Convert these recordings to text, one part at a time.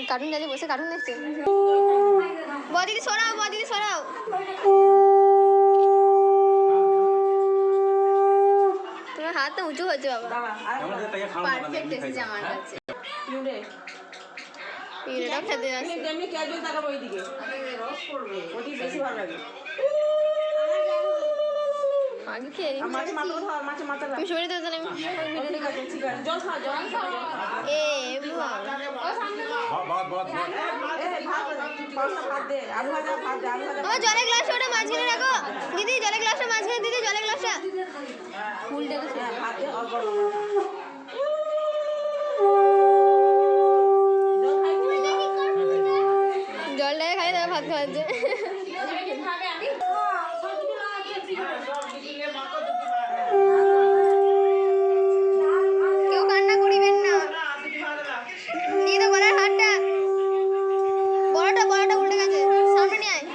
Cartoon চালিয়ে বসে cartoon দেখছে। বদিদি সরাও, বদিদি সরাও। তোমার হাত তো উঁচু হচ্ছে বাবা। পারফেক্ট এসেছে আমার কাছে। পিউরেটাও খেতে যাচ্ছে। আগে খেয়ে তুমি সরে দেবে না। তোমার জলের গ্লাসটা ওটা মাঝখানে রাখো দিদি, জলের গ্লাসটা মাঝখানে দিদি, জলের গ্লাসটা জলটাকে খাই তারপর ভাত খাওয়াচ্ছে। কেউ কান্না করিবেন না। দিয়ে তো গলার হাতটা বড়টা বড়টা উল্টে গেছে, সামনে নিয়ে আয়।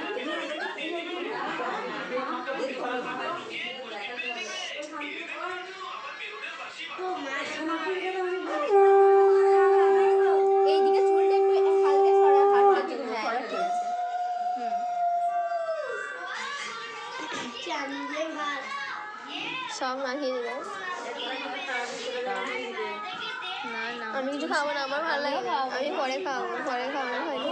এইদিকে চুলটা একটু হালকা সরা, হাতটা একটু সরা ঠিক আছে। সব মাখিয়ে দেবে। না না আমি কিছু খাবো না, আমার ভালো লাগে না। আমি পরে খাবো, পরে খাওয়ানো হয়নি।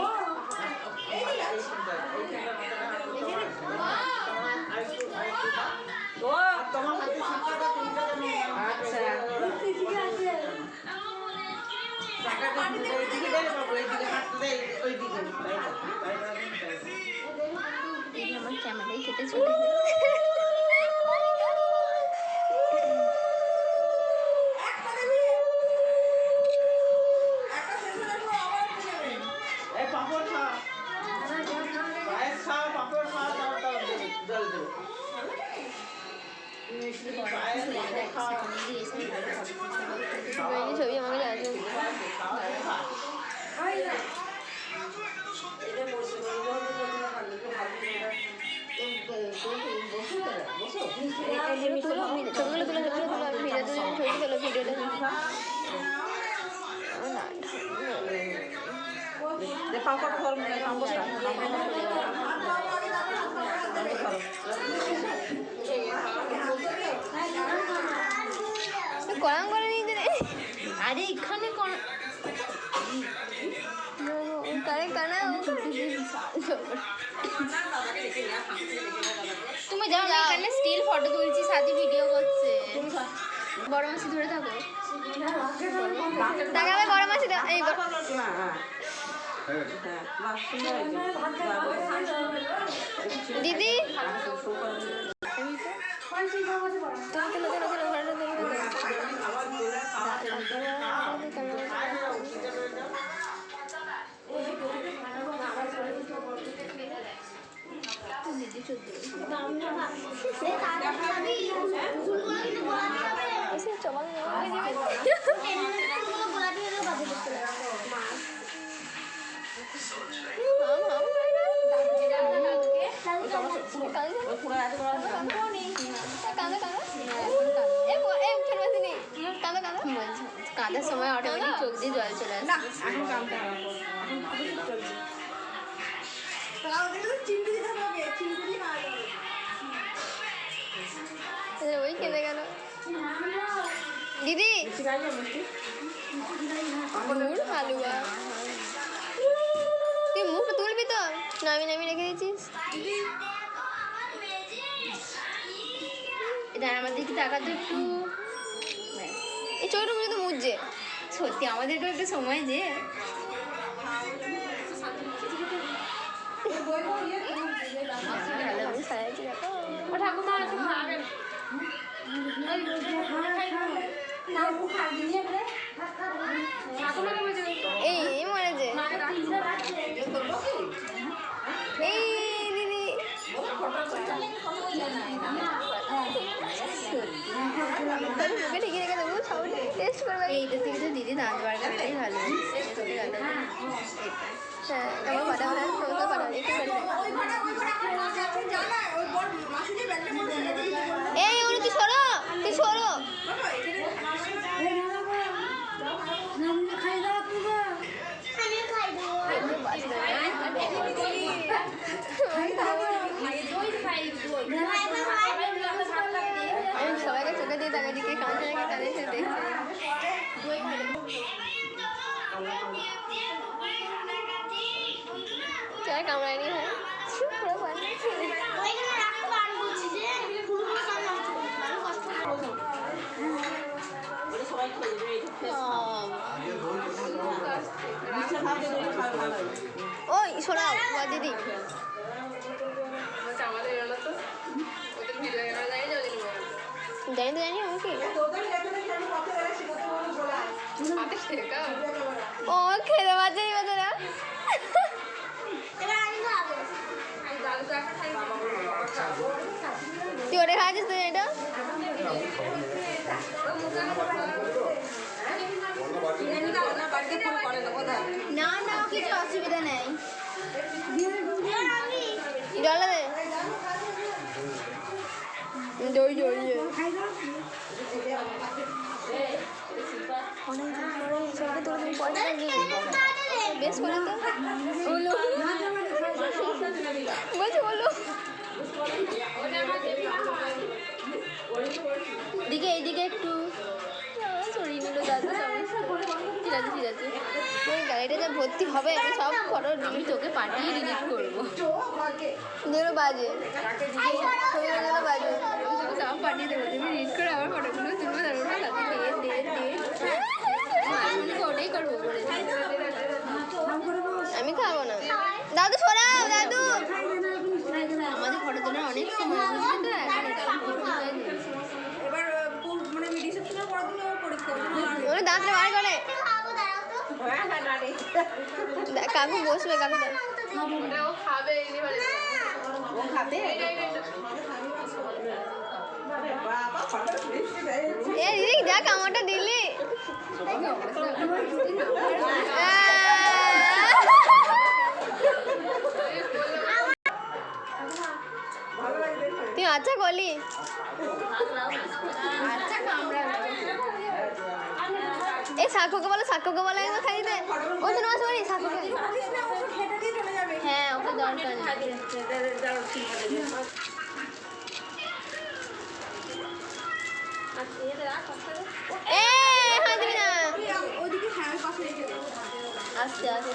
আমার ক্যামেরাই কেটে চলে ছবি আমাকে যাচ্ছে। ছবিগুলো তুলে আমি ভিডিওতে ছবি তোলো, ভিডিওটা করাম করে নিয়ে দিলে। আরে এখানে তুমি যাও না, এখানে স্টিল ফটো তুলছি, সাথে ভিডিও করছে। বড় মাসি ধরে থাকো, দেখাবে বড় মাসি। এই দিদি কাঁদার সময় অটোমেটিক চোখ দিয়ে জল চলে আসে। ওই খেতে গেল দিদি। হালুয়া তুই মুখটা তুলবি তো, নামি নামি রেখে দিয়েছিস। এটা আমার দিকে তাকাতো একটু। এই চোখটা মুখে তো মুজছে। সত্যি আমাদেরকেও একটু সময় যে এই মনে যে এই দিদি ঢেকে রেখে দেবো, সবাই টেস্ট করবে। এইটা থেকে তো দিদি দাঁত বার করাটাই ভালো। হ্যাঁ আমার পাটা পাটা পাটা একটু এই ওরা তুই সরো, তুই সরো। ওই শোনাও দিদি জানি তো জানি আমি কি ও খেতে পারছে না তুই ওটা খাওয়াছিস তুই এটা না না কিছু অসুবিধা নেই জল দে দই দই বেশ করে তো বলো বলছি বলো দিকে এইদিকে একটু সরিয়ে নিল দাদু ঠিক আছে ঠিক আছে ওই গাড়িটা যা ভর্তি হবে আমি সব ফটো আমি তোকে পাঠিয়ে ডিলিট করবো যেগুলো বাজে ছবিগুলো বাজে আমি তোকে সব পাঠিয়ে দেবো তুমি রিড করে আমার ফটোগুলো তুলবে তারপর সাথে ওটাই করবো বলে আমি খাবো না দাদু সরাও দাদু আমাদের ফটো তোলার অনেক সময় বুঝলি তো ওরা দাঁতটা বার করে কাকু বসবে কাকু এ দিদি দেখ আমারটা দিলি তুই আচ্ছা করলি এই সাক্ষকে বলো একবার খাই দে ও তো না সরি সাক্ষকে হ্যাঁ ওকে দরকার এ হাত দিবি না আস্তে আস্তে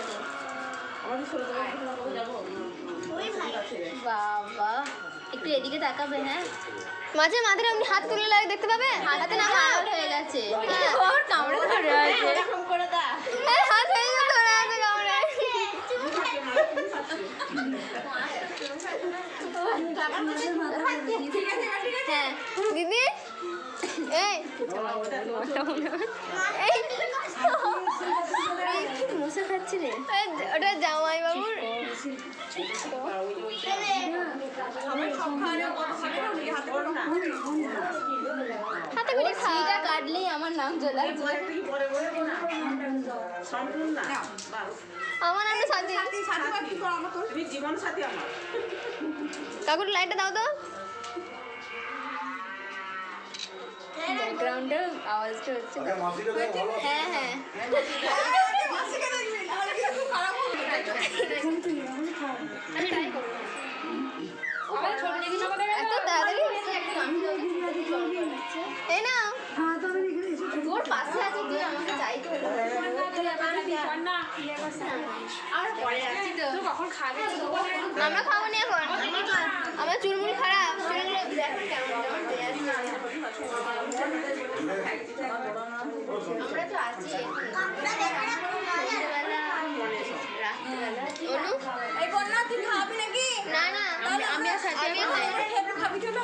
বাবা একটু এদিকে তাকাবে হ্যাঁ মাঝে মাথায় আপনি হাত তুলে লাগে দেখতে পাবে হাতে না হাত হয়ে গেছে ওর কামড়ে ধরে আছে হাত হয়ে গেছে ধরে আছে কামড়ে হ্যাঁ দিদি এই মশা খাচ্ছে রে ওটা জামাই বাবুর হাতে করে সেইটা কাটলেই আমার নাম চলে আসবে আমার নাম সাথী কাকুর লাইটটা দাও তো ব্যাকগ্রাউন্ডে আওয়াজটা হচ্ছে হ্যাঁ হ্যাঁ এত তাড়াতাড়ি এই না তোর পাশে আছে তুই আমাকে চাইতে আর পরে আসছি তো কখন খাবে আমরা খাবো না এখন আমার চুলমুল খারাপ চুলগুলো আমরা তো আছি অনু এই বন্যা তুই খাবি নাকি না না আমি আর সাথে আমি খাবি চলো